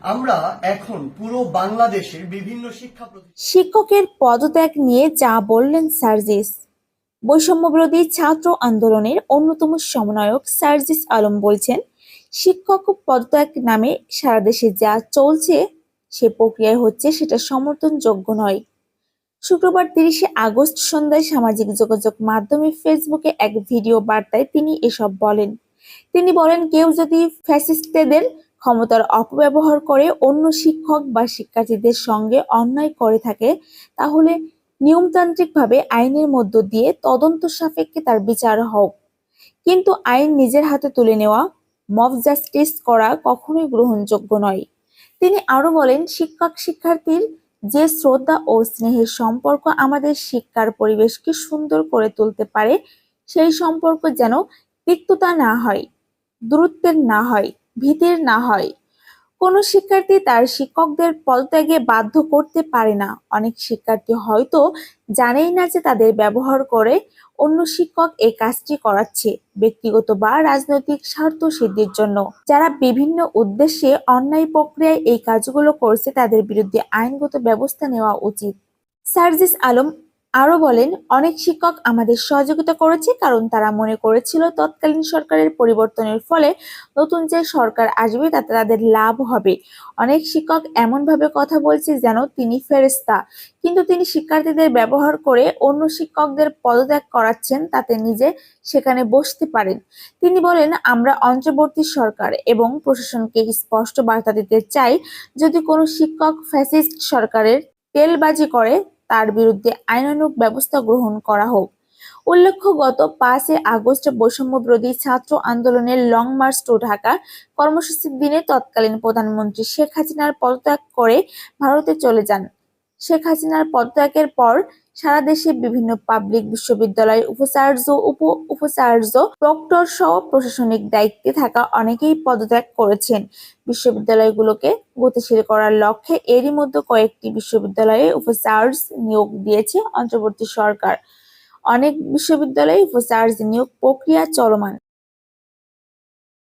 আমরা এখন পুরো বাংলাদেশের বিভিন্ন শিক্ষা প্রতিষ্ঠান। শিক্ষকের পদত্যাগ নিয়ে যা বললেন সার্জিস। বৈষম্যবিরোধী ছাত্র আন্দোলনের অন্যতম সমন্বয়ক সার্জিস আলম বলছেন, শিক্ষক পদত্যাগ নামে সারা দেশে যা চলছে সে প্রক্রিয়ায় হচ্ছে সেটা সমর্থনযোগ্য নয়। শুক্রবার ৩০শে আগস্ট সন্ধ্যায় সামাজিক যোগাযোগ মাধ্যমে ফেসবুকে এক ভিডিও বার্তায় তিনি এসব বলেন। তিনি বলেন, কেউ যদি ফ্যাসিস্টদের ক্ষমতার অপব্যবহার করে অন্য শিক্ষক বা শিক্ষার্থীদের সঙ্গে অন্যায় করে থাকে, তাহলে নিয়মতান্ত্রিকভাবে আইনের মধ্য দিয়ে তদন্ত সাপেক্ষে তার বিচার হোক, কিন্তু আইন নিজের হাতে তুলে নেওয়া, মব জাস্টিস করা কখনোই গ্রহণযোগ্য নয়। তিনি আরো বলেন, শিক্ষক শিক্ষার্থীর যে শ্রদ্ধা ও স্নেহের সম্পর্ক আমাদের শিক্ষার পরিবেশকে সুন্দর করে তুলতে পারে, সেই সম্পর্ক যেন তিক্ততা না হয়, দূরত্বের না হয়, ভীতির না হয়। কোনো শিক্ষার্থী তার শিক্ষকদের পদত্যাগে বাধ্য করতে পারে না। অনেক শিক্ষার্থী হয়তো জানেই না যে তাদের ব্যবহার করে অন্য শিক্ষক এই কাজটি করাচ্ছে ব্যক্তিগত বা রাজনৈতিক স্বার্থ সিদ্ধির জন্য। যারা বিভিন্ন উদ্দেশ্যে অন্যায় প্রক্রিয়ায় এই কাজগুলো করছে তাদের বিরুদ্ধে আইনগত ব্যবস্থা নেওয়া উচিত। সার্জিস আলম আরো বলেন, অনেক শিক্ষক আমাদের সহযোগিতা করেছে কারণ তারা মনে করেছিল তৎকালীন সরকারের পরিবর্তনের ফলে নতুন যে সরকার আসবে তাতে তাদের লাভ হবে। অনেক শিক্ষক এমনভাবে কথা বলছে যেন তিনি ফেরেশতা, কিন্তু তিনি শিক্ষার্থীদের ব্যবহার করে অন্য শিক্ষকদের পদত্যাগ করাচ্ছেন, তাতে নিজে সেখানে বসতে পারেন। তিনি বলেন, আমরা অন্তর্বর্তী সরকার এবং প্রশাসনকে স্পষ্ট বার্তা দিতে চাই, যদি কোনো শিক্ষক ফ্যাসিস্ট সরকারের তেলবাজি করে তার বিরুদ্ধে আইনানুগ ব্যবস্থা গ্রহণ করা হোক। উল্লেখ্য, গত ৫ আগস্ট বৈষম্যবিরোধী ছাত্র আন্দোলনের লং মার্চ টু ঢাকা কর্মসূচির দিনে তৎকালীন প্রধানমন্ত্রী শেখ হাসিনার পদত্যাগ করে ভারতে চলে যান। শেখ হাসিনার পদত্যাগের পর সারা দেশে বিভিন্ন পাবলিক বিশ্ববিদ্যালয়ে উপাচার্য, উপ-উপাচার্য, প্রক্টর সহ প্রশাসনিক দায়িত্বে থাকা অনেকেই পদত্যাগ করেছেন। বিশ্ববিদ্যালয়গুলোকে গতিশীল করার লক্ষ্যে এরই মধ্যে কয়েকটি বিশ্ববিদ্যালয়ে উপাচার্য নিয়োগ দিয়েছে অন্তর্বর্তী সরকার। অনেক বিশ্ববিদ্যালয়ে উপাচার্য নিয়োগ প্রক্রিয়া চলমান।